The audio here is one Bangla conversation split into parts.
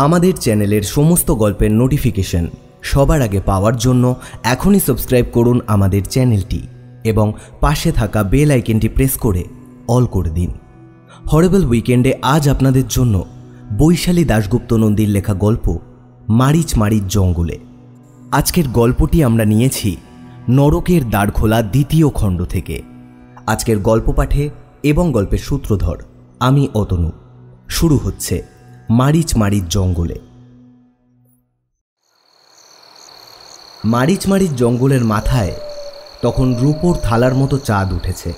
আমাদের চ্যানেলের সমস্ত গল্পের নোটিফিকেশন সবার আগে পাওয়ার জন্য এখনই সাবস্ক্রাইব করুন আমাদের চ্যানেলটি এবং পাশে থাকা বেল আইকনটি প্রেস করে অল করে দিন। হরেবল উইকেন্ডে আজ আপনাদের জন্য বৈশালী দাশগুপ্ত নন্দীর লেখা গল্প মারিচ মারিচ জঙ্গলে। আজকের গল্পটি আমরা নিয়েছি নরকের দ্বার খোলা দ্বিতীয় খণ্ড থেকে। আজকের গল্প পাঠে এবং গল্পের সূত্রধর আমি অতনু। শুরু হচ্ছে মারিচ মারিচ জঙ্গলে। মারিচ মারিচ জঙ্গলের মাথায় তখন রূপোর থালার মতো চাঁদ উঠেছে।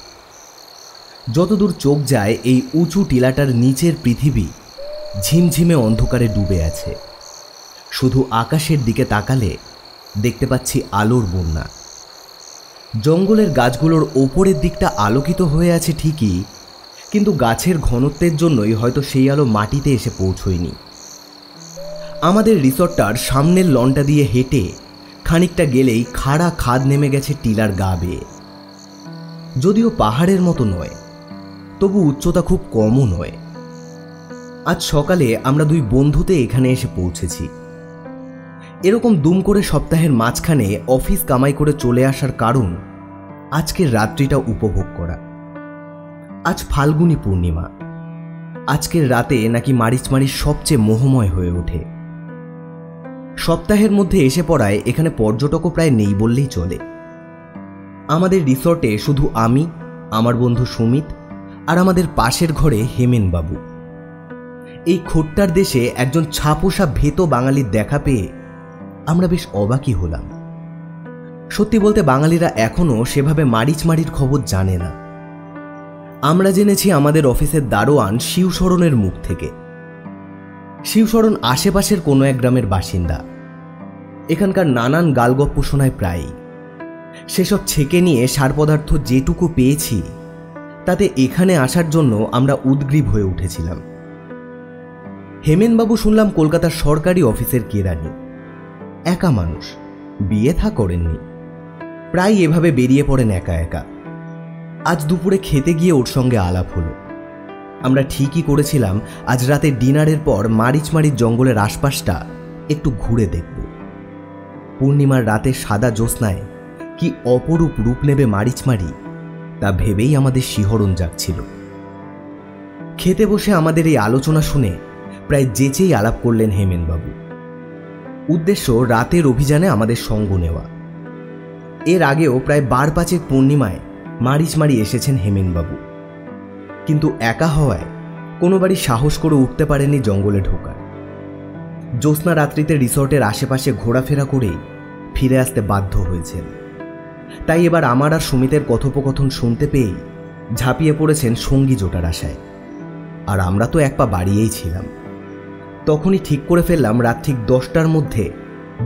যতদূর চোখ যায় এই উঁচু টিলাটার নিচের পৃথিবী ঝিমঝিমে অন্ধকারে ডুবে আছে। শুধু আকাশের দিকে তাকালে দেখতে পাচ্ছি আলোর বন্যা। জঙ্গলের গাছগুলোর ওপরের দিকটা আলোকিত হয়ে আছে ঠিকই, কিন্তু গাছের ঘনত্বের জন্যই হয়তো সেই আলো মাটিতে এসে পৌঁছয়নি। আমাদের রিসর্টটার সামনের লনটা দিয়ে হেঁটে খানিকটা গেলেই খাড়া খাদ নেমে গেছে টিলার গা বেয়ে। যদিও পাহাড়ের মতো নয়, তবু উচ্চতা খুব কমও নয়। আজ সকালে আমরা দুই বন্ধুতে এখানে এসে পৌঁছেছি। এরকম দুম করে সপ্তাহের মাঝখানে অফিস কামাই করে চলে আসার কারণ আজকের রাত্রিটা উপভোগ করা। আজ ফাল্গুনী পূর্ণিমা। আজকের রাতে নাকি মারিচ মারিচ সবচেয়ে মোহময় হয়ে ওঠে। সপ্তাহের মধ্যে এসে পড়ায় এখানে পর্যটকও প্রায় নেই বললেই চলে। আমাদের রিসর্টে শুধু আমি, আমার বন্ধু সুমিত আর আমাদের পাশের ঘরে হেমেন বাবু। এই খোট্টার দেশে একজন ছাপোষা ভেতো বাঙালির দেখা পেয়ে আমরা বেশ অবাকই হলাম। সত্যি বলতে বাঙালিরা এখনো সেভাবে মারিচ মারির খবর জানে না। আমরা জেনেছি আমাদের অফিসের দারোয়ান শিবশরণের মুখ থেকে। শিবশরণ আশেপাশের কোনো এক গ্রামের বাসিন্দা। এখানকার নানান গালগপ্প শোনায় প্রায়ই। সেসব ছেঁকে নিয়ে সার পদার্থ যেটুকু পেয়েছি তাতে এখানে আসার জন্য আমরা উদ্গ্রীব হয়ে উঠেছিলাম। হেমেনবাবু শুনলাম কলকাতার সরকারি অফিসের কেরানি। একা মানুষ, বিয়ে থা করেননি, প্রায় এভাবে বেরিয়ে পড়েন একা একা। আজ দুপুরে খেতে গিয়ে ওর সঙ্গে আলাপ হলো। আমরা ঠিকই করেছিলাম আজ রাতে ডিনারের পর মারিচ মারিচ জঙ্গলের আশপাশটা একটু ঘুরে দেখব। পূর্ণিমার রাতে সাদা জ্যোৎস্নায় কি অপরূপ রূপ নেবে মারিচমারি, তা ভেবেই আমাদের শিহরণ জাগছিল। খেতে বসে আমাদের এই আলোচনা শুনে প্রায় যেচেই আলাপ করলেন হেমেনবাবু। উদ্দেশ্য রাতের অভিযানে আমাদের সঙ্গ নেওয়া। এর আগেও প্রায় 12-5 পূর্ণিমায় মারিচমারি এসেছেন হেমেনবাবু, কিন্তু একা হওয়ায় কোনোবারই সাহস করে উঠতে পারেননি জঙ্গলে ঢোকার। জ্যোৎস্না রাত্রিতে রিসর্টের আশেপাশে ঘোরাফেরা করেই ফিরে আসতে বাধ্য হয়েছেন। তাই এবার আমার আর সুমিতের কথোপকথন শুনতে পেয়েই ঝাঁপিয়ে পড়েছেন সঙ্গী জোটার আশায়। আর আমরা তো এক পা বাড়িয়েই ছিলাম। তখনই ঠিক করে ফেললাম রাত ঠিক 10টার মধ্যে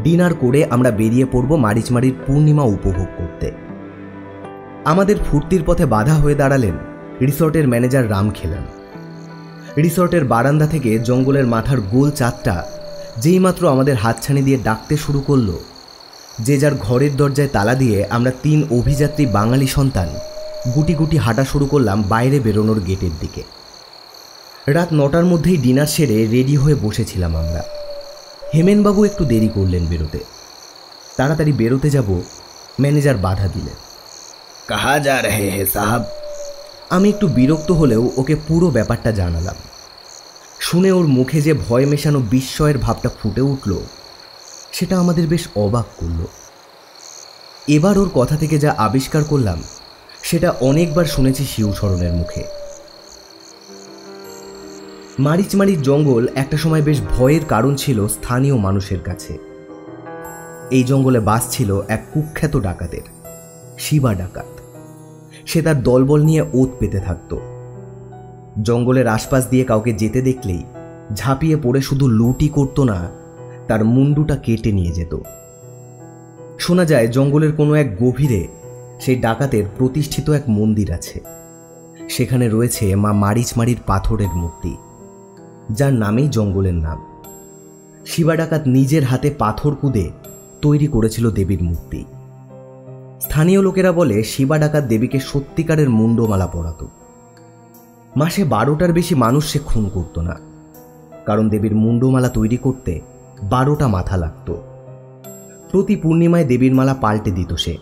ডিনার করে আমরা বেরিয়ে পড়ব মারিচমারির পূর্ণিমা উপভোগ করতে। আমাদের ফুর্তির পথে বাধা হয়ে দাঁড়ালেন রিসর্টের ম্যানেজার রামখেলান। রিসর্টের বারান্দা থেকে জঙ্গলের মাথার গোল চাঁদটা যেইমাত্র আমাদের হাতছানি দিয়ে ডাকতে শুরু করল, যে যার ঘরের দরজায় তালা দিয়ে আমরা 3 অভিযাত্রী বাঙালি সন্তান গুটি গুটি হাঁটা শুরু করলাম বাইরে বেরোনোর গেটের দিকে। রাত 9টার মধ্যেই ডিনার সেরে রেডি হয়ে বসেছিলাম আমরা। হেমেনবাবু একটু দেরি করলেন বেরোতে। তাড়াতাড়ি বেরোতে যাব, ম্যানেজার বাধা দিলেন। কাহা যা রহে হে সাহাব। আমি একটু বিরক্ত হলেও ওকে পুরো ব্যাপারটা জানালাম। শুনে ওর মুখে যে ভয় মেশানো বিস্ময়ের ভাবটা ফুটে উঠল, সেটা আমাদের বেশ অবাক করল। এবার ওর কথা থেকে যা আবিষ্কার করলাম সেটা অনেকবার শুনেছি শিবশরণের মুখে। মারিচমারির জঙ্গল একটা সময় বেশ ভয়ের কারণ ছিল স্থানীয় মানুষের কাছে। এই জঙ্গলে বাস ছিল এক কুখ্যাত ডাকাতের, শিবা ডাকাত। সে তার দলবল নিয়ে ওত পেতে থাকত। জঙ্গলের আশপাশ দিয়ে কাউকে যেতে দেখলেই ঝাঁপিয়ে পড়ে শুধু লুটই করত না, তার মুন্ডুটা কেটে নিয়ে যেত। শোনা যায় জঙ্গলের কোনো এক গভীরে সেই ডাকাতের প্রতিষ্ঠিত এক মন্দির আছে। সেখানে রয়েছে মা মারিচমারির পাথরের মূর্তি, যার নামেই জঙ্গলের নাম। শিবা ডাকাত নিজের হাতে পাথর কুঁদে তৈরি করেছিল দেবীর মূর্তি। স্থানীয় লোকেরা বলে শিবা ডাকাত দেবীকে সত্যিকারের মুন্ডমালা পরাত। মাসে 12টার বেশি মানুষ সে খুন করত না। কারণ দেবীর মুন্ডমালা তৈরি করতে 12টা মাথা লাগত। প্রতি পূর্ণিমায় দেবীর মালা পাল্টে দিত সে।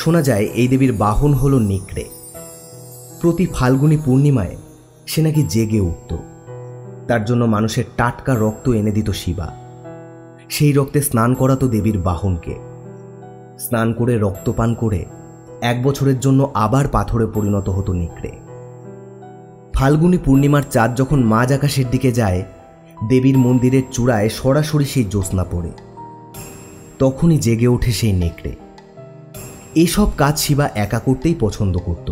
শোনা যায় এই দেবীর বাহন হল নেকড়ে। প্রতি ফাল্গুনী পূর্ণিমায় সে নাকি জেগে উঠত। তার জন্য মানুষের টাটকা রক্ত এনে দিত শিবা। সেই রক্তে স্নান করাতো দেবীর বাহনকে। স্নান করে রক্তপান করে 1 বছরের জন্য আবার পাথরে পরিণত হতো নেকড়ে। ফাল্গুনী পূর্ণিমার চাঁদ যখন মাঝ আকাশের দিকে যায়, দেবীর মন্দিরের চূড়ায় সরাসরি সেই জ্যোৎস্না পড়ে। তখনই জেগে ওঠে সেই নেকড়ে। এসব কাজ শিবা একা করতেই পছন্দ করত।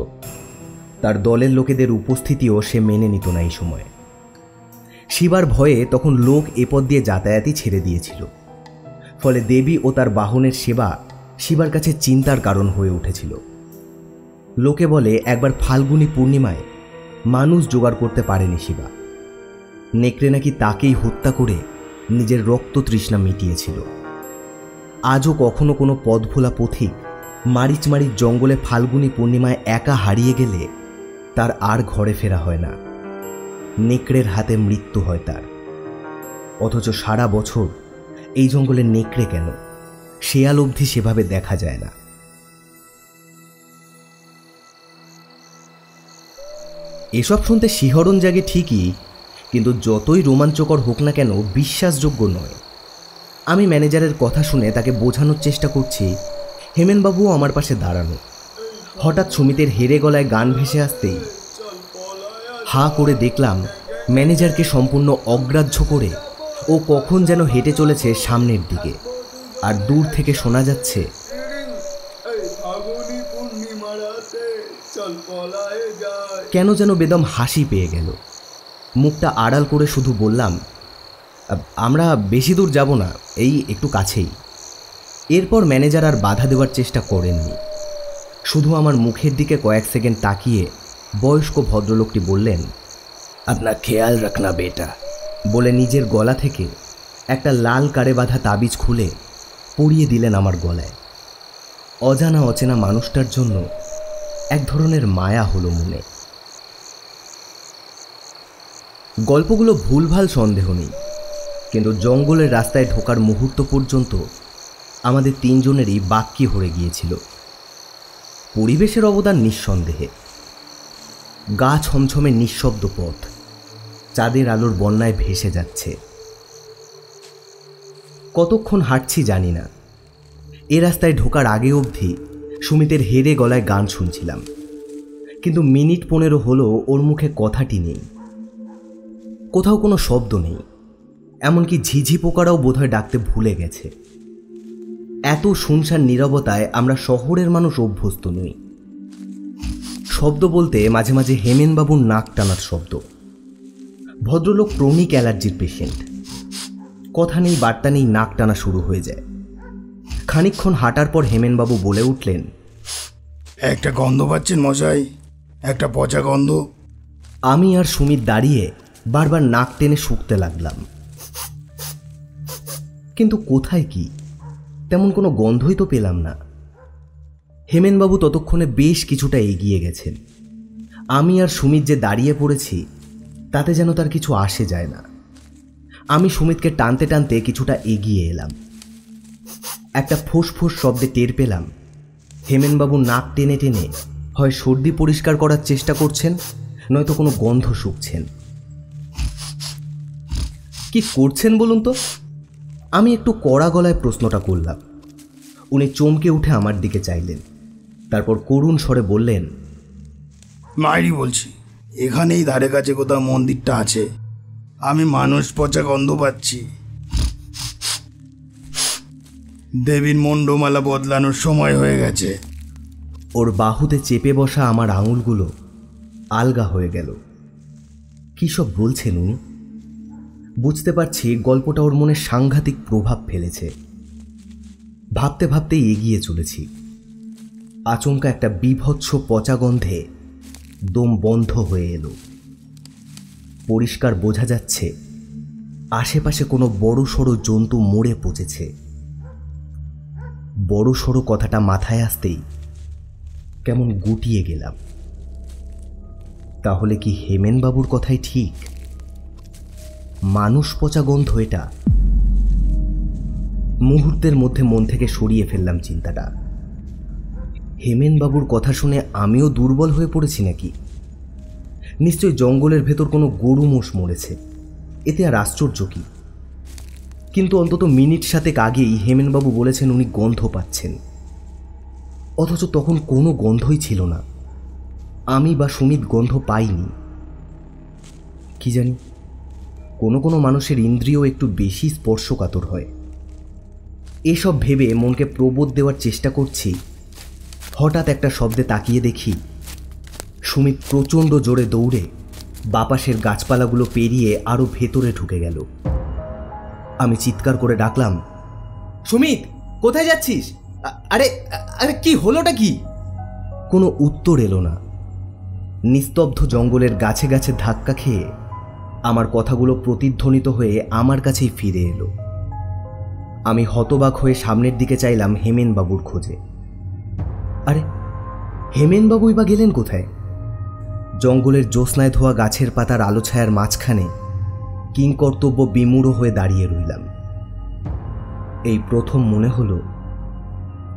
তার দলের লোকেদের উপস্থিতিও সে মেনে নিত না এই সময়। শিবার ভয়ে তখন লোক এপথ দিয়ে যাতায়াতই ছেড়ে দিয়েছিল। ফলে দেবী ও তার বাহনের সেবা শিবার কাছে চিন্তার কারণ হয়ে উঠেছিল। লোকে বলে একবার ফাল্গুনী পূর্ণিমায় মানুষ জোগাড় করতে পারেনি শিবা। নেকড়ে নাকি তাকেই হত্যা করে নিজের রক্ত তৃষ্ণা মিটিয়েছিল। আজও কখনো কোনো পথভোলা পথিক মারিচ জঙ্গলে ফাল্গুনী পূর্ণিমায় একা হারিয়ে গেলে তার আর ঘরে ফেরা হয় না। নেকড়ের হাতে মৃত্যু হয় তার। অথচ সারা বছর এই জঙ্গলে নেকড়ে কেন, শেয়াল অবধি সেভাবে দেখা যায় না। এসব শুনতে শিহরণ জাগে ঠিকই, কিন্তু যতই রোমাঞ্চকর হোক না কেন বিশ্বাসযোগ্য নয়। আমি ম্যানেজারের কথা শুনে তাকে বোঝানোর চেষ্টা করছি হেমেনবাবুও আমার পাশে দাঁড়ানো। হঠাৎ সুমিতের হেরে গলায় গান ভেসে আসতেই হা করে দেখলাম ম্যানেজারকে সম্পূর্ণ অগ্রাহ্য করে ও কখন যেন হেঁটে চলেছে সামনের দিকে। আর দূর থেকে শোনা যাচ্ছে, কেন যেন বেদম হাসি পেয়ে গেল। মুখটা আড়াল করে শুধু বললাম, আমরা বেশি দূর যাব না, এই একটু কাছেই। এরপর ম্যানেজার আর বাধা দেওয়ার চেষ্টা করেননি। শুধু আমার মুখের দিকে কয়েক সেকেন্ড তাকিয়ে বয়স্ক ভদ্রলোকটি বললেন, আপনার খেয়াল রাখনা বেটা, বলে নিজের গলা থেকে একটা লাল কারে বাঁধা তাবিজ খুলে পরিয়ে দিলেন আমার গলায়। অজানা অচেনা মানুষটার জন্য এক ধরনের মায়া হলো মনে। গল্পগুলো ভুলভাল সন্দেহ নেই, কিন্তু জঙ্গলের রাস্তায় ঢোকার মুহূর্ত পর্যন্ত আমাদের 3 জনেরই বাক্যি হয়ে গিয়েছিল। পরিবেশের অবদান নিঃসন্দেহে। গা ছমছমে নিঃশব্দ পথ চাঁদের আলোর বন্যায় ভেসে যাচ্ছে। কতক্ষণ হাঁটছি জানি না। এ রাস্তায় ঢোকার আগে অবধি সুমিতের হেরে গলায় গান শুনছিলাম, কিন্তু মিনিট 15 হলো ওর মুখে কথাটি নেই। কোথাও কোনো শব্দ নেই, এমনকি ঝিঝি পোকারাও বোধহয় ডাকতে ভুলে গেছে। এত শুনশান নীরবতায় আমরা শহরের মানুষ অভ্যস্ত নই। শব্দ বলতে মাঝে মাঝে হেমেনবাবুর নাক টানার শব্দ। ভদ্রলোক ক্রনিক অ্যালার্জির পেশেন্ট। কথা নেই বার্তা নেই নাক টানা শুরু হয়ে যায়। খানিকক্ষণ হাঁটার পর হেমেনবাবু বলে উঠলেন, একটা গন্ধ পাচ্ছেন মশাই, একটা পচা গন্ধ। আমি আর সুমিত দাঁড়িয়ে বারবার নাক টেনে শুকতে লাগলাম, কিন্তু কোথায় কি তেমন কোনো গন্ধই তো পেলাম না। হেমেনবাবু ততক্ষণে বেশ কিছুটা এগিয়ে গেছেন। আমি আর সুমিত যে দাঁড়িয়ে পড়েছি তাতে যেন তার কিছু আসে যায় না। আমি সুমিতকে টানতে টানতে কিছুটা এগিয়ে এলাম। একটা ফোঁস শব্দে টের পেলাম হেমেনবাবু নাক টেনে টেনে হয় সর্দি পরিষ্কার করার চেষ্টা করছেন, নয়তো কোনো গন্ধ শুকছেন। কি করছেন বলুন তো? আমি একটু কড়া গলায় প্রশ্নটা করলাম। উনি চমকে উঠে আমার দিকে চাইলেন, তারপর করুণ স্বরে বললেন, মাইরি বলছি, এখানেই ধারে কাছে কোথাও মন্দিরটা আছে। আমি মানুষ পচা গন্ধ পাচ্ছি। দেবীর মুন্ডমালা বদলানোর সময় হয়ে গেছে। ওর বাহুতে চেপে বসা আমার আঙুলগুলো আলগা হয়ে গেল। কী সব বলছেন উনি? বুঝতে পারছি গল্পটা ওর মনে সাংঘাতিক প্রভাব ফেলেছে। ভাবতে ভাবতেই এগিয়ে চলেছি। আচমকা একটা বীভৎস পচা গন্ধে দম বন্ধ হয়ে এলো। পরিষ্কার বোঝা যাচ্ছে আশেপাশে কোনো বড়সড় জন্তু মরে পচেছে। বড়সড় কথাটা মাথায় আসতেই কেমন গুটিয়ে গেলাম। তাহলে কি হেমেনবাবুর কথাই ঠিক? মানুষ পচা গন্ধ এটা। মুহূর্তের মধ্যে মন থেকে সরিয়ে ফেললাম চিন্তাটা। হেমেনবাবুর কথা শুনে আমিও দুর্বল হয়ে পড়েছি নাকি? নিশ্চয়ই জঙ্গলের ভেতর কোনো গরু মোষ মরেছে, এতে আর আশ্চর্য কি? কিন্তু অন্তত মিনিট 7 আগেই হেমেনবাবু বলেছেন উনি গন্ধ পাচ্ছেন, অথচ তখন কোনো গন্ধই ছিল না। আমি বা সুমিত গন্ধ পাইনি। কি জানি, কোনো কোনো মানুষের ইন্দ্রিয় একটু বেশি স্পর্শকাতর হয়। এসব ভেবে মনকে প্রবোধ দেওয়ার চেষ্টা করছি, হঠাৎ একটা শব্দে তাকিয়ে দেখি সুমিত প্রচণ্ড জোরে দৌড়ে বাপাশের গাছপালাগুলো পেরিয়ে আরো ভেতরে ঢুকে গেল। আমি চিৎকার করে ডাকলাম, সুমিত, কোথায় যাচ্ছিস? আরে আরে কি হলোটা কি? কোনো উত্তর এলো না। নিস্তব্ধ জঙ্গলের গাছে গাছে ধাক্কা খেয়ে আমার কথাগুলো প্রতিধ্বনিত হয়ে আমার কাছেই ফিরে এলো। আমি হতবাক হয়ে সামনের দিকে চাইলাম হেমেনবাবুর খোঁজে। আরে হেমেনবাবুই বা গেলেন কোথায়? জঙ্গলের জ্যোৎস্নায় ধোয়া গাছের পাতার আলো ছায়ার মাঝখানে কিংকর্তব্য বিমূঢ় হয়ে দাঁড়িয়ে রইলাম। এই প্রথম মনে হলো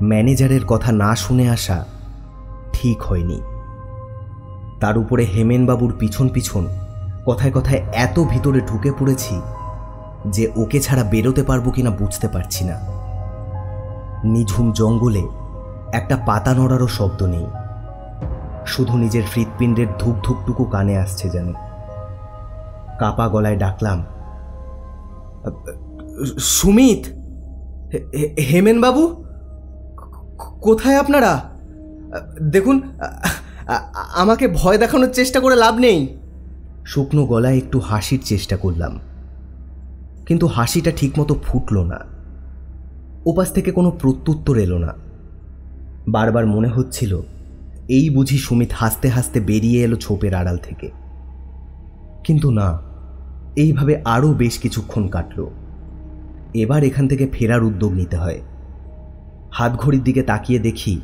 ম্যানেজারের কথা না শুনে আসা ঠিক হয়নি। তার উপরে হেমেনবাবুর পিছন পিছন কথায় কথায় এত ভিতরে ঢুকে পড়েছি যে ওকে ছাড়া বেরোতে পারবো কিনা বুঝতে পারছি না। নিঝুম জঙ্গলে একটা পাতা নড়ারও শব্দ নেই, শুধু নিজের হৃৎপিণ্ডের ধুক ধুকটুকু কানে আসছে যেন। কাপা গলায় ডাকলাম, সুমিত, হেমেনবাবু, কোথায় আপনারা? দেখুন, আমাকে ভয় দেখানোর চেষ্টা করে লাভ নেই। শুকনো গলায় একটু হাসির চেষ্টা করলাম, কিন্তু হাসিটা ঠিকমতো ফুটল না। ওপাশ থেকে কোনো প্রত্যুত্তর এলো না। বারবার মনে হচ্ছিল এই বুঝি সুমিত হাসতে হাসতে বেরিয়ে এলো ছোপের আড়াল থেকে। কিন্তু না, এইভাবে আরও বেশ কিছুক্ষণ কাটল। এবার এখান থেকে ফেরার উদ্যোগ নিতে হয়। হাতঘড়ির দিকে তাকিয়ে দেখি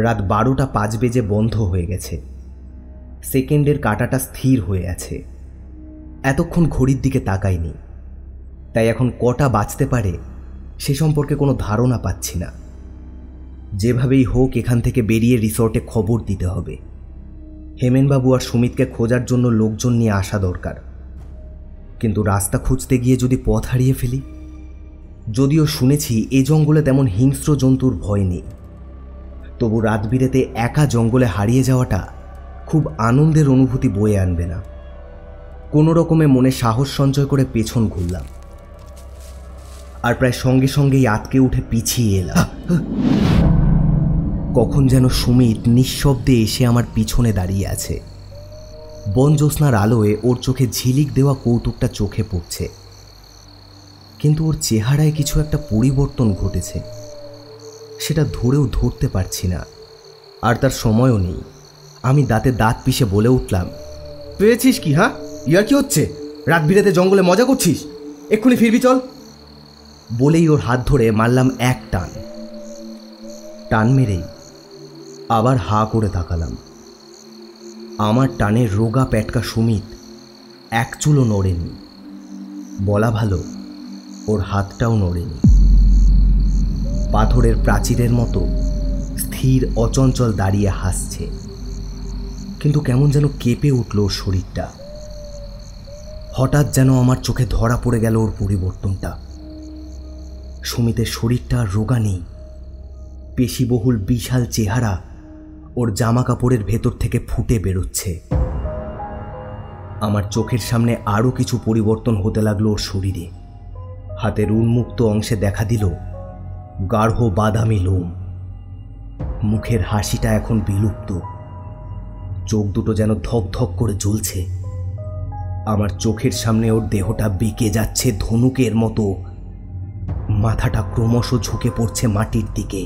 রাত 12টা 5 বেজে বন্ধ হয়ে গেছে। সেকেন্ডের কাঁটাটা স্থির হয়ে আছে। এতক্ষণ ঘড়ির দিকে তাকাইনি, তাই এখন কটা বাজতে পারে সে সম্পর্কে কোনো ধারণা পাচ্ছি না। যেভাবেই হোক এখান থেকে বেরিয়ে রিসর্টে খবর দিতে হবে। হেমেনবাবু আর সুমিতকে খোঁজার জন্য লোকজন নিয়ে আসা দরকার। কিন্তু রাস্তা খুঁজতে গিয়ে যদি পথ হারিয়ে ফেলি? যদিও শুনেছি এ জঙ্গলে তেমন হিংস্র জন্তুর ভয় নেই, তবু রাত বিরেতে একা জঙ্গলে হারিয়ে যাওয়াটা খুব আনন্দের অনুভূতি বয়ে আনবে না। কোনো রকমে মনে সাহস সঞ্চয় করে পেছন ঘুরলাম, আর প্রায় সঙ্গে সঙ্গেই আটকে উঠে পিছিয়ে এলাম। কখন যেন সুমিত নিঃশব্দে এসে আমার পিছনে দাঁড়িয়ে আছে। বনজ্যোৎস্নার আলোয় ওর চোখে ঝিলিক দেওয়া কৌতুকটা চোখে পড়ছে, কিন্তু ওর চেহারায় কিছু একটা পরিবর্তন ঘটেছে, সেটা ধরেও ধরতে পারছি না। আর তার সময়ও নেই। আমি দাঁতে দাঁত পিষে বলে উঠলাম, পেয়েছিস কি? হ্যাঁ, ইয়ার কি হচ্ছে? রাত বিরেতে জঙ্গলে মজা করছিস? এক্ষুনি ফিরবি চল। বলেই ওর হাত ধরে মারলাম এক টান। টান মেরেই আবার হা করে তাকালাম। আমার টানে রোগা প্যাটকা সুমিত এক চুলও নড়েনি, বলা ভালো ওর হাতটাও নড়েনি। পাথরের প্রাচীরের মতো স্থির অচঞ্চল দাঁড়িয়ে হাসছে, কিন্তু কেমন যেন কেঁপে উঠল ওর শরীরটা। হঠাৎ যেন আমার চোখে ধরা পড়ে গেল ওর পরিবর্তনটা। সুমিতের শরীরটা আর রোগা নেই, পেশিবহুল বিশাল চেহারা ওর জামা কাপড়ের ভেতর থেকে ফুটে বেরোচ্ছে। আমার চোখের সামনে আরও কিছু পরিবর্তন হতে লাগলো ওর শরীরে। হাতের উন্মুক্ত অংশে দেখা দিল গাঢ় বাদামি লোম। মুখের হাসিটা এখন বিলুপ্ত, চোখ দুটো যেন ধক ধক করে জ্বলছে। আমার চোখের সামনে ওর দেহটা বেঁকে যাচ্ছে ধনুকের মতো, মাথাটা ক্রমশ ঝুঁকে পড়ছে মাটির দিকে।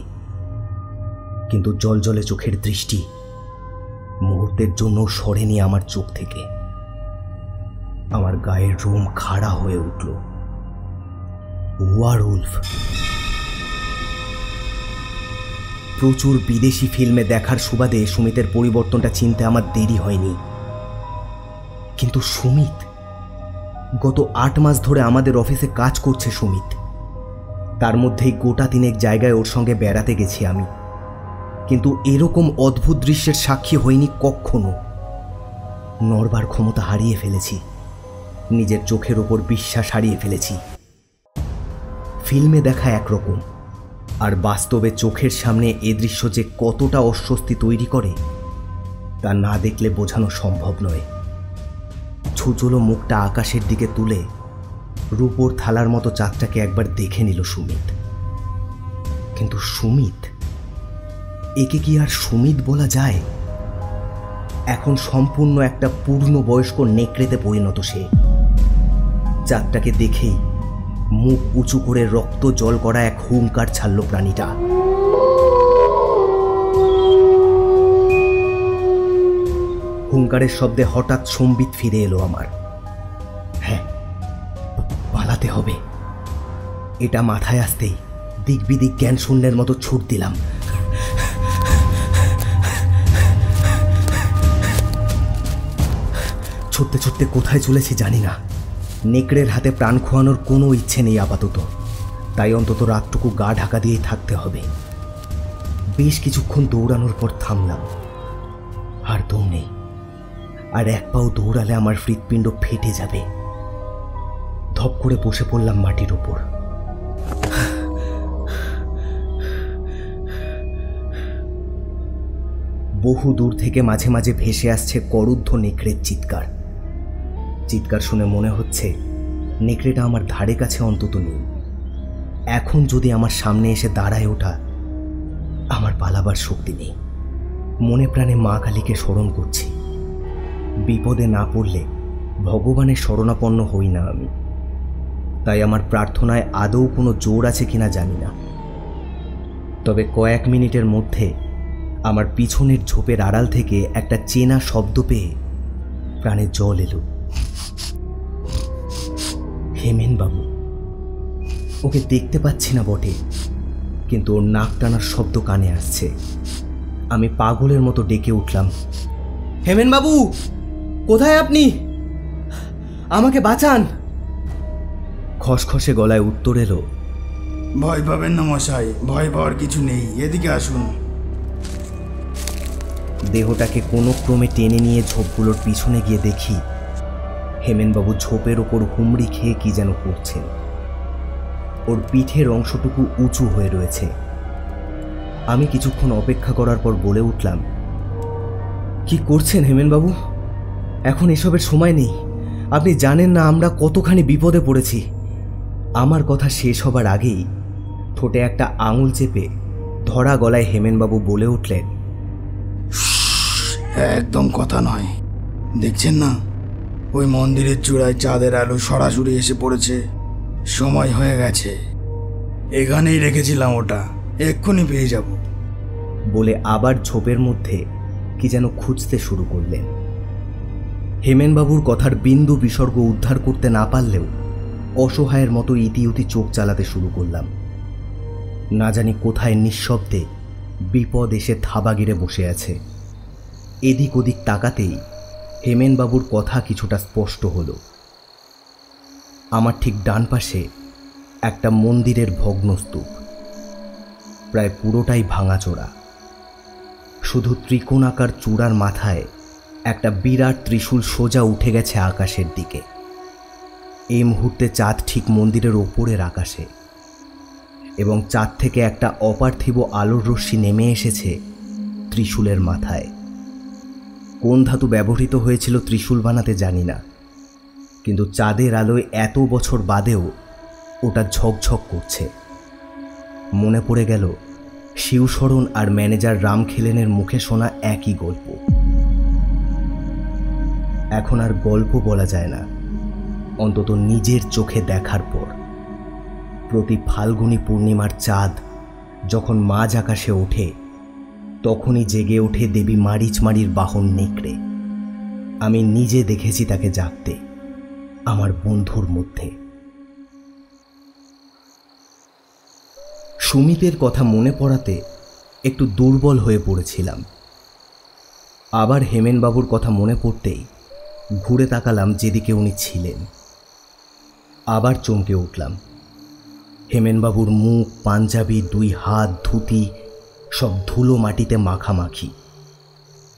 কিন্তু জলজলে চোখের দৃষ্টি মুহূর্তের জন্য সরেনি আমার চোখ থেকে। আমার গায়ের রোম খাড়া হয়ে উঠল। ওয়ারউলফ। প্রচুর বিদেশি ফিল্মে দেখার সুবাদে সুমিতের পরিবর্তনটা চিনতে আমার দেরি হয়নি, কিন্তু সুমিত গত 8 মাস ধরে আমাদের অফিসে কাজ করছে সুমিত। তার মধ্যেই গোটা 3 জায়গায় ওর সঙ্গে বেড়াতে গেছি আমি, কিন্তু এরকম অদ্ভুত দৃশ্যের সাক্ষী হইনি কখনো। নড়বার ক্ষমতা হারিয়ে ফেলেছি, নিজের চোখের ওপর বিশ্বাস হারিয়ে ফেলেছি। ফিল্মে দেখা একরকম, আর বাস্তবে চোখের সামনে এ দৃশ্য যে কতটা অস্বস্তি তৈরি করে তা না দেখলে বোঝানো সম্ভব নয়। ছুচলো মুখটা আকাশের দিকে তুলে রূপোর থালার মতো চাঁদটাকে একবার দেখে নিল সুমিত। কিন্তু সুমিত, একে কি আর সুমিত বলা যায়? এখন সম্পূর্ণ একটা পূর্ণবয়স্ক নেকড়েতে পরিণত সে। চাঁদটাকে দেখেই মুখ উঁচু করে রক্ত জল করা এক হুঙ্কার ছাড়ল প্রাণীটা। হুঙ্কারের শব্দে হঠাৎ সম্বিত ফিরে এলো আমার। হ্যাঁ, পালাতে হবে। এটা মাথায় আসতেই দিক বিদিক জ্ঞান শূন্যের মতো ছুট দিলাম। ছুটতে ছুটতে কোথায় চলেছি জানি না। নেকড়ের হাতে প্রাণ খোয়ানোর কোনো ইচ্ছে নেই আপাতত, তাই অন্তত রাতটুকু গা ঢাকা দিয়েই থাকতে হবে। বেশ কিছুক্ষণ দৌড়ানোর পর থামলাম। আর দম নেই, আর এক পাও দৌড়ালে আমার হৃৎপিণ্ড ফেটে যাবে। ধপ করে বসে পড়লাম মাটির উপর। বহু দূর থেকে মাঝে মাঝে ভেসে আসছে করুদ্ধ নেকড়ের চিৎকার। চিৎকার শুনে মনে হচ্ছে নেকড়েটা আমার ধারে কাছে অন্তত নেই। এখন যদি আমার সামনে এসে দাঁড়ায় ওঠা, আমার পালাবার শক্তি নেই। মনে প্রাণে মা কালীকে স্মরণ করছি। বিপদে না পড়লে ভগবানের শরণাপন্ন হই না আমি, তাই আমার প্রার্থনায় আদৌ কোনো জোর আছে কিনা জানি না। তবে কয়েক মিনিটের মধ্যে আমার পিছনের ঝোপের আড়াল থেকে একটা চেনা শব্দ পেয়ে প্রাণে জল এলো। হেমেন বাবু। ওকে দেখতে পাচ্ছি না বটে, কিন্তু ওর নাক টানার শব্দ কানে আসছে। আমি পাগলের মতো ডেকে উঠলাম, হেমেন বাবু, কোথায় আপনি? আমাকে বাঁচান। খসখসে গলায় উত্তর এলো, ভয় পাবেন না মশাই, ভয় পাওয়ার কিছু নেই, এদিকে আসুন। দেহটাকে কোনো ক্রমে টেনে নিয়ে ঝোপগুলোর পিছনে গিয়ে দেখি হেমেনবাবু ঝোপের ওপর হুমড়ি খেয়ে কি যেন করছেন। ওর পিঠের অংশটুকু উঁচু হয়ে রয়েছে। আমি কিছুক্ষণ অপেক্ষা করার পর বলে উঠলাম, কি করছেন হেমেনবাবু? এখন এসবের সময় নেই। আপনি জানেন না আমরা কতখানি বিপদে পড়েছি। আমার কথা শেষ হবার আগেই ঠোঁটে একটা আঙুল চেপে ধরা গলায় হেমেনবাবু বলে উঠলেন, একদম কথা নয়। দেখছেন না, ওই মন্দিরের চূড়ায় চাঁদের আলো সরাসরি এসে পড়েছে। সময় হয়ে গেছে। এখানেই রেখেছিলাম ওটা, এক্ষুনি পেয়ে যাব। বলে আবার ঝোপের মধ্যে কি যেন খুঁজতে শুরু করলেন। হেমেনবাবুর কথার বিন্দু বিসর্গ উদ্ধার করতে না পারলেও অসহায়ের মতো ইতিউতি চোখ চালাতে শুরু করলাম। না জানি কোথায় নিঃশব্দে বিপদ এসে থাবা গিরে বসে আছে। এদিক ওদিক তাকাতেই হেমেনবাবুর কথা কিছুটা স্পষ্ট হলো। আমার ঠিক ডান পাশে একটা মন্দিরের ভগ্নস্তূপ, প্রায় পুরোটাই ভাঙাচোরা। শুধু ত্রিকোণাকার চূড়ার মাথায় একটা বিরাট ত্রিশূল সোজা উঠে গেছে আকাশের দিকে। এই মুহূর্তে চাঁদ ঠিক মন্দিরের ওপরের আকাশে, এবং চাঁদ থেকে একটা অপার্থিব আলোর রশ্মি নেমে এসেছে ত্রিশূলের মাথায়। কোন ধাতু ব্যবহৃত হয়েছিল ত্রিশূল বানাতে জানি না, কিন্তু চাঁদের আলোয় এত বছর বাদেও ওটা ঝকঝক করছে। মনে পড়ে গেল শিবশরণ আর ম্যানেজার রামখেলেনের মুখে শোনা একই গল্প। এখন আর গল্প বলা যায় না, অন্তত নিজের চোখে দেখার পর। প্রতি ফাল্গুনী পূর্ণিমার চাঁদ যখন মাঝ আকাশে ওঠে, তখনই জেগে ওঠে দেবী মারিচমারির বাহন নেকড়ে। আমি নিজে দেখেছি তাকে জাগতে আমার বন্ধুর মধ্যে। সুমিতের কথা মনে পড়াতে একটু দুর্বল হয়ে পড়েছিলাম। আবার হেমেনবাবুর কথা মনে পড়তেই ঘুরে তাকালাম যেদিকে উনি ছিলেন। আবার চমকে উঠলাম। হেমেনবাবুর মুখ, পাঞ্জাবি, 2 হাত, ধুতি সব ধুলো মাটিতে মাখামাখি,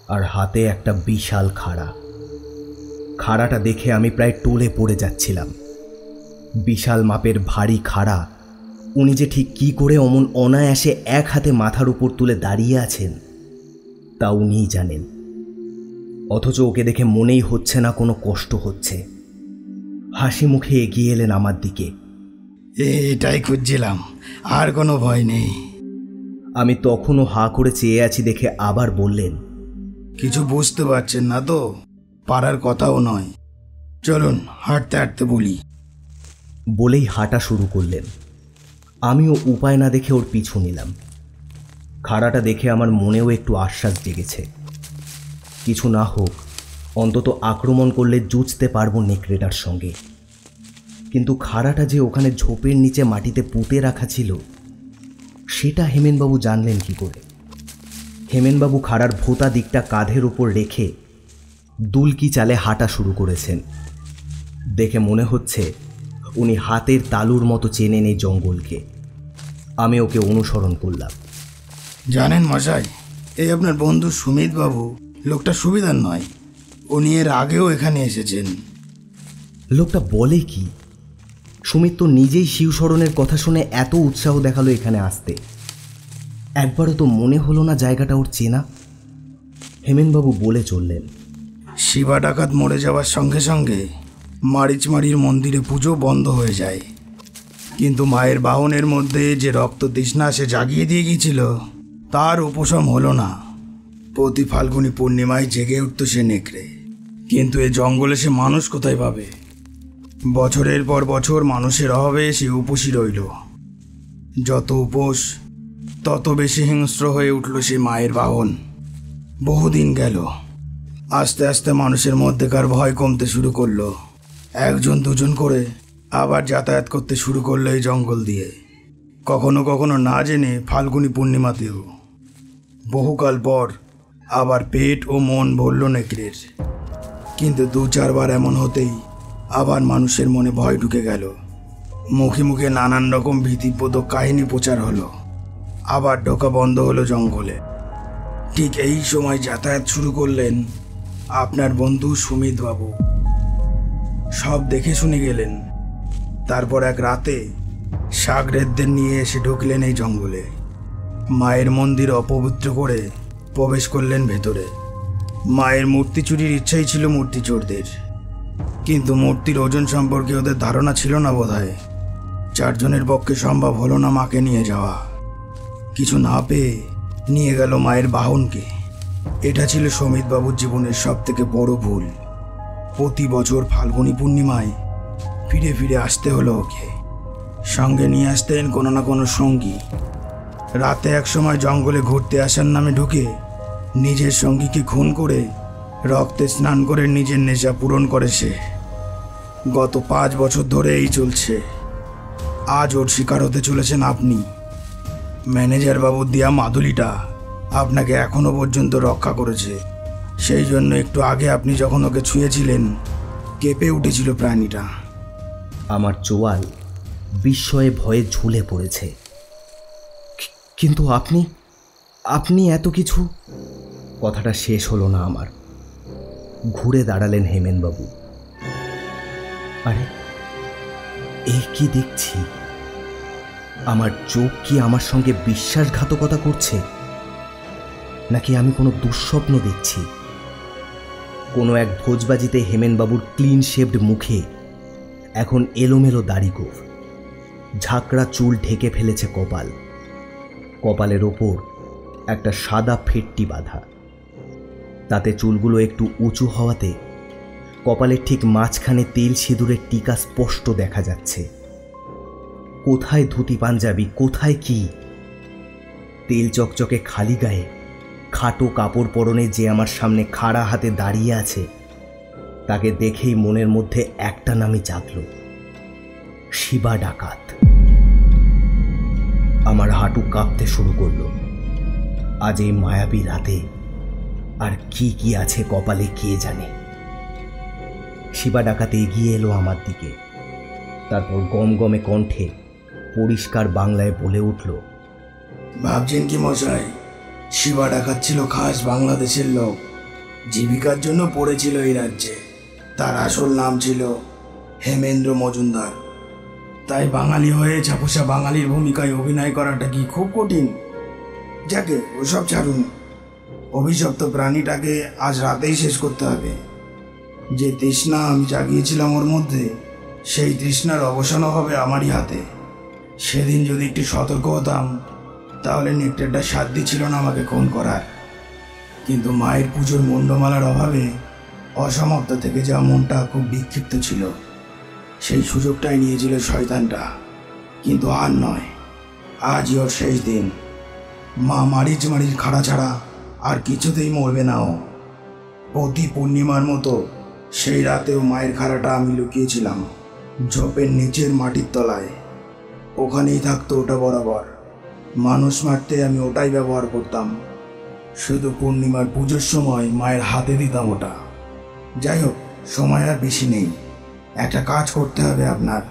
আর হাতে একটা বিশাল খাড়া। খাড়াটা দেখে আমি প্রায় টলে পড়ে যাচ্ছিলাম। বিশাল মাপের ভারী খাড়া, উনি যে ঠিক কী করে অমন অনায়াসে এক হাতে মাথার উপর তুলে দাঁড়িয়ে আছেন তা উনিই জানেন। অথচ ওকে দেখে মনেই হচ্ছে না কোনো কষ্ট হচ্ছে। হাসি মুখে এগিয়ে এলেন আমার দিকে। এটাই খুঁজছিলাম, আর কোনো ভয় নেই। আমি তখনও হাঁ করে চেয়ে আছি দেখে আবার বললেন, কিছু বুঝতে পারছেন না তো? পারার কথাও নয়, চলুন হাঁটতে হাঁটতে বলি। বলেই হাঁটা শুরু করলেন। আমিও উপায় না দেখে ওর পিছু নিলাম। খাড়াটা দেখে আমার মনেও একটু আশ্বাস জেগেছে। কিছু না হোক, অন্তত আক্রমণ করলে জুঝতে পারবো নেকড়েটার সঙ্গে। কিন্তু খাড়াটা যে ওখানে ঝোপের নিচে মাটিতে পুঁতে রাখা ছিল সেটা হেমেনবাবু জানলেন কি করে? হেমেনবাবু খাড়ার ভোঁতা দিকটা কাঁধের উপর রেখে দুলকি চালে হাঁটা শুরু করেছেন। দেখে মনে হচ্ছে উনি হাতের তালুর মতো চেনেন এই জঙ্গলকে। আমি ওকে অনুসরণ করলাম। জানেন মশাই, এই আপনার বন্ধু সুমিত বাবু লোকটা সুবিধার নয়। উনি এর আগেও এখানে এসেছেন। লোকটা বলে কি? সুমিত তো নিজেই শিবশরণের কথা শুনে এত উৎসাহ দেখালো এখানে আসতে। একবারও তো মনে হলো না জায়গাটা ওর চেনা। হেমেনবাবু বলে চললেন, শিবা ডাকাত মরে যাওয়ার সঙ্গে সঙ্গে মারিচমারির মন্দিরে পুজো বন্ধ হয়ে যায়, কিন্তু মায়ের বাহনের মধ্যে যে রক্ত তৃষ্ণা সে জাগিয়ে দিয়ে গিয়েছিল তার উপশম হলো না। প্রতি ফাল্গুনী পূর্ণিমায় জেগে উঠত সে নেকড়ে, কিন্তু এ জঙ্গলে সে মানুষ কোথায় পাবে? বছরের পর বছর মানুষের অভাবে সে উপসী রইল। যত উপোস তত বেশি হিংস্র হয়ে উঠল সে মায়ের বাহন। বহুদিন গেল, আস্তে আস্তে মানুষের মধ্যেকার ভয় কমতে শুরু করলো। 1-2 করে আবার যাতায়াত করতে শুরু করলো এই জঙ্গল দিয়ে, কখনো কখনো না জেনে ফাল্গুনী পূর্ণিমাতেও। বহুকাল পর আবার পেট ও মন ভরল নেকড়ের, কিন্তু 2-4 বার এমন হতেই আবার মানুষের মনে ভয় ঢুকে গেল। মুখে মুখে নানান রকম ভীতিপ্রদ কাহিনী প্রচার হলো। আবার ঢোকা বন্ধ হলো জঙ্গলে। ঠিক এই সময় যাতায়াত শুরু করলেন আপনার বন্ধু সুমিত বাবু। সব দেখে শুনে গেলেন। তারপর এক রাতে সাগরেদদের নিয়ে এসে ঢুকলেন এই জঙ্গলে। মায়ের মন্দির অপবিত্র করে প্রবেশ করলেন ভেতরে। মায়ের মূর্তি চুরির ইচ্ছাই ছিল মূর্তি চোরদের, কিন্তু মূর্তির ওজন সম্পর্কে ওদের ধারণা ছিল না বোধহয়। 4 জনের পক্ষে সম্ভব হলো না মাকে নিয়ে যাওয়া। কিছু না পেয়ে নিয়ে গেল মায়ের বাহনকে। এটা ছিল সুমিতবাবুর জীবনের সবথেকে বড় ভুল। প্রতি বছর ফাল্গুনী পূর্ণিমায় ফিরে ফিরে আসতে হলো ওকে। সঙ্গে নিয়ে আসতেন কোনো না কোনো সঙ্গী। রাতে এক সময় জঙ্গলে ঘুরতে আসার নামে ঢুকে নিজের সঙ্গীকে খুন করে রক্তে স্নান করে নিজের নেশা পূরণ করে সে। গত 5 বছর ধরে এই চলছে। আজ ওর শিকার হতে চলেছেন আপনি। ম্যানেজার বাবুর দেয়া মাদুলিটা আপনাকে এখনো পর্যন্ত রক্ষা করেছে। সেই জন্য একটু আগে আপনি যখন ওকে ছুঁয়েছিলেন কেঁপে উঠেছিল প্রাণীটা। আমার চোয়াল বিস্ময়ে ভয়ে ঝুলে পড়েছে। কিন্তু আপনি এত কিছু? কথাটা শেষ হলো না আমার। ঘুরে দাঁড়ালেন হেমেনবাবু। আরে এই কি দেখছি? আমার চোখ কি আমার সঙ্গে বিশ্বাসঘাতকতা করছে, নাকি আমি কোনো দুঃস্বপ্ন দেখছি? কোনো এক ভোজবাজিতে হেমেনবাবুর ক্লিন শেভড মুখে এখন এলোমেলো দাড়িগোঁফ, ঝাঁকড়া চুল ঢেকে ফেলেছে কপাল। কপালের ওপর একটা সাদা ফেট্টি বাঁধা, তাতে চুলগুলো একটু উঁচু হওয়াতে কপালের ঠিক মাঝখানে তেল সিঁদুরের টিকা স্পষ্ট দেখা যাচ্ছে। কোথায় ধুতি পাঞ্জাবি, কোথায় কি? তেল চকচকে খালি গায়ে খাটো কাপড় পরনে যে আমার সামনে খাড়া হাতে দাঁড়িয়ে আছে, তাকে দেখেই মনের মধ্যে একটা নামই জাগল, শিবা ডাকাত। আমার হাঁটু কাঁপতে শুরু করলো। আজ এই মায়াবী রাতে আর কি কি আছে কপালে কে জানে। শিবা ডাকাত এগিয়ে এলো আমার দিকে। তারপর গমগমে কণ্ঠে পরিষ্কার বাংলায় বলে উঠল, ভাবছেন কি মশাই, শিবা ডাকাত ছিল খাস বাংলাদেশের লোক, জীবিকার জন্য পড়েছিল এই রাজ্যে। তার আসল নাম ছিল হেমেন্দ্র মজুমদার। তাই বাঙালি হয়ে ছাপোষা বাঙালির ভূমিকায় অভিনয় করাটা কি খুব কঠিন? যাকে ওসব ছাড়ুন, অভিশপ্ত প্রাণীটাকে আজ রাতেই শেষ করতে হবে। যে তৃষ্ণা আমি জাগিয়েছিলাম ওর মধ্যে, সেই তৃষ্ণার অবসানও হবে আমারই হাতে। সেদিন যদি একটু সতর্ক হতাম, তাহলে নেকড়েটা সাধ্য ছিল না আমাকে খুন করার। কিন্তু মায়ের পুজোর মুন্ডমালার অভাবে অসমাপ্ত থেকে যাওয়া মনটা খুব বিক্ষিপ্ত ছিল। সেই সুযোগটাই নিয়েছিল শয়তানটা। কিন্তু আর নয়, আজই ওর শেষ দিন। মা মারিচ খাড়া ছাড়া আর কিছুতেই মরবে না ও। প্রতি পূর্ণিমার মতো সেই রাতেও মায়ের খাড়াটা আমি লুকিয়েছিলাম ঝোপের নিচের মাটির তলায়। ওখানেই থাকতো ওটা বরাবর। মানুষ মারতে আমি ওটাই ব্যবহার করতাম। শুধু পূর্ণিমার পুজোর সময় মায়ের হাতে দিতাম ওটা। যাই হোক, সময় আর বেশি নেই। একটা কাজ করতে হবে আপনার।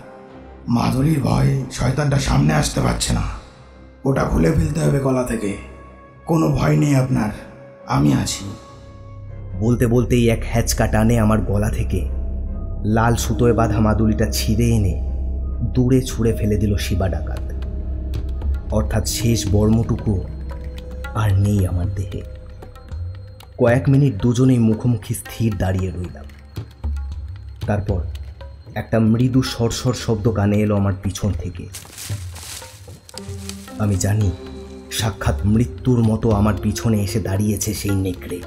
মাধুরীর ভয়ে শয়তানটা সামনে আসতে পারছে না। ওটা খুলে ফেলতে হবে গলা থেকে। কোনো ভয় নেই আপনার, আমি আছি। বলতে বলতেই এক হ্যাচকা টানে আমার গলা থেকে লাল সুতোয় বাঁধা মাদুলিটা ছিঁড়ে এনে দূরে ছুঁড়ে ফেলে দিল শিবা ডাকাত। অর্থাৎ শেষ বর্মটুকু আর নেই আমার দেহে। কয়েক মিনিট দুজনেই মুখোমুখি স্থির দাঁড়িয়ে রইলাম। তারপর একটা মৃদু সরসর শব্দ কানে এলো আমার পিছন থেকে। আমি জানি সাক্ষাৎ মৃত্যুর মতো আমার পিছনে এসে দাঁড়িয়েছে সেই নেকড়ে,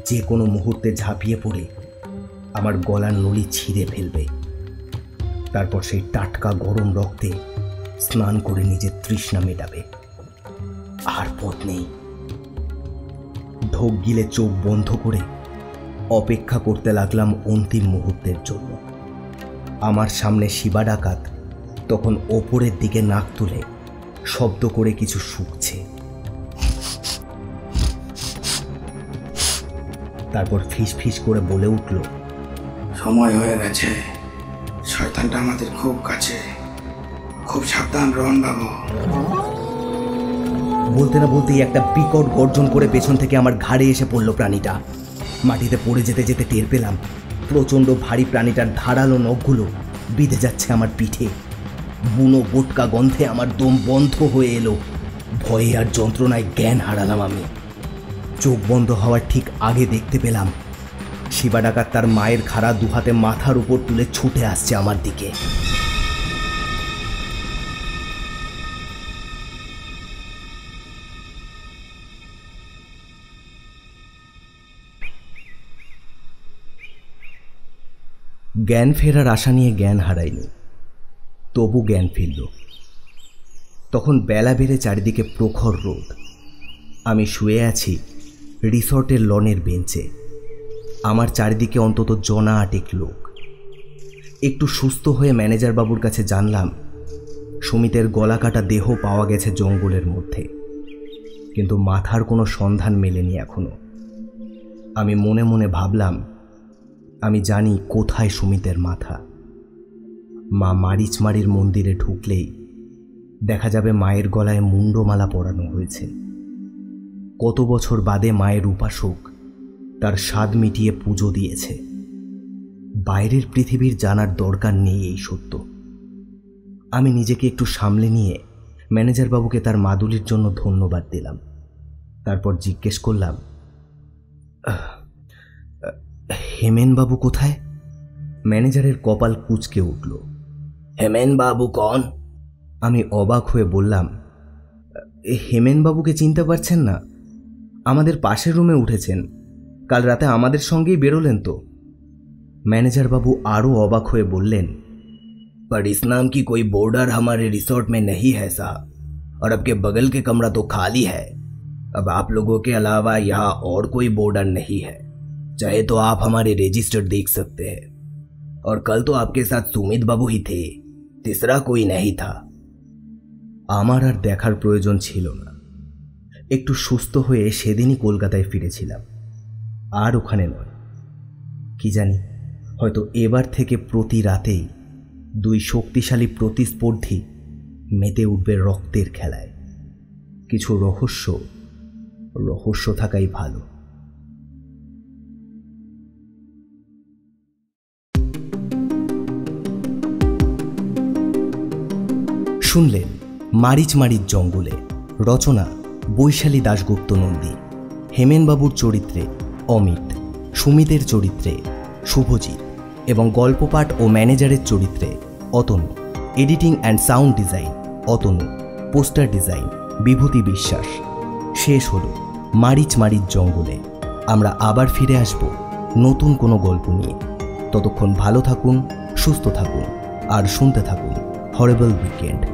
যে কোনো মুহূর্তে ঝাঁপিয়ে পড়ে আমার গলার নলি ছিঁড়ে ফেলবে। তারপর সেই টাটকা গরম রক্তে স্নান করে নিজের তৃষ্ণা মেটাবে। আর পথ নেই। ঢোক গিলে চোখ বন্ধ করে অপেক্ষা করতে লাগলাম অন্তিম মুহূর্তের জন্য। আমার সামনে শিবা ডাকাত তখন ওপরের দিকে নাক তুলে শব্দ করে কিছু শুকছে। তারপর ফিস ফিস করে বলে উঠল, সময় হয়ে গেছে। শয়তানটা আমাদের খুব কাছে। খুব সাবধান রন বাবু। বলতে না বলতেই একটা বিকট গর্জন করে পেছন থেকে আমার ঘাড়ে এসে পড়ল প্রাণীটা। মাটিতে পড়ে যেতে যেতে টের পেলাম প্রচণ্ড ভারী প্রাণীটার ধারালো নখগুলো বিঁধে যাচ্ছে আমার পিঠে। বুনো বোটকা গন্ধে আমার দম বন্ধ হয়ে এলো। ভয়ে আর যন্ত্রণায় জ্ঞান হারালাম আমি। চোখ বন্ধ হওয়ার ঠিক আগে দেখতে পেলাম শিবা ডাকাত তার মায়ের খাড়া দুহাতে মাথার উপর তুলে ছুটে আসছে আমার দিকে। জ্ঞান ফেরার আশা নিয়ে জ্ঞান হারাইনি, তবু জ্ঞান ফিরল। তখন বেলা বেড়ে চারিদিকে প্রখর রোদ। আমি শুয়ে আছি রিসর্টের লনের বেঞ্চে। আমার চারিদিকে অন্তত জনা আটেক লোক। একটু সুস্থ হয়ে ম্যানেজার বাবুর কাছে জানলাম সুমিতের গলা কাটা দেহ পাওয়া গেছে জঙ্গলের মধ্যে, কিন্তু মাথার কোনো সন্ধান মেলেনি এখনো। আমি মনে মনে ভাবলাম, আমি জানি কোথায় সুমিতের মাথা। মা মারিচমারির মন্দিরে ঢুকলেই দেখা যাবে মায়ের গলায় মুন্ডমালা পরানো হয়েছে। কত বছর বাদে মায়ের উপাসক তার স্বাদ মিটিয়ে পুজো দিয়েছে। বাইরের পৃথিবীর জানার দরকার নেই এই সত্য। আমি নিজেকে একটু সামলে নিয়ে ম্যানেজার বাবুকে তার মাদুলির জন্য ধন্যবাদ দিলাম। তারপর জিজ্ঞেস করলাম, হেমেন বাবু কোথায়? ম্যানেজারের কপাল কুঁচকে উঠল। হেমেন বাবু কন? আমি অবাক হয়ে বললাম, হেমেন বাবুকে চিনতে পারছেন না? আমাদের পাশের রুমে উঠেছেন, কাল রাতে আমাদের সঙ্গেই বেরোলেন তো। ম্যানেজার বাবু আরও অবাক হয়ে বললেন, पर इस नाम की कोई बोर्डर हमारे रिसोर्ट में नहीं है साहब, और अब के बगल के कमरा तो खाली है। अब आप लोगों के अलावा यहाँ और कोई बोर्डर नहीं है। चाहे तो आप हमारे रजिस्टर देख सकते हैं। और कल तो आपके साथ सुमित बाबू ही थे, तीसरा कोई नहीं था। আমার আর দেখার প্রয়োজন ছিল না। একটু সুস্থ হয়ে সেদিনই কলকাতায় ফিরেছিলাম, আর ওখানে নয়। কি জানি, হয়তো এবার থেকে প্রতি রাতেই দুই শক্তিশালী প্রতিস্পর্ধী মেতে উঠবে রক্তের খেলায়। কিছু রহস্য থাকাই ভালো। শুনলেন মারিচ জঙ্গলে, রচনা বৈশালী দাশগুপ্ত নন্দী, হেমেনবাবুর চরিত্রে অমিত, সুমিতের চরিত্রে শুভজিৎ এবং গল্পপাঠ ও ম্যানেজারের চরিত্রে Atanu, editing and sound design Atanu, poster design Bibhuti Biswas. শেষ হলো মারিচ জঙ্গলে। আমরা আবার ফিরে আসব নতুন কোনো গল্প নিয়ে। ততক্ষণ ভালো থাকুন, সুস্থ থাকুন আর শুনতে থাকুন হরেবল উইকেন্ড।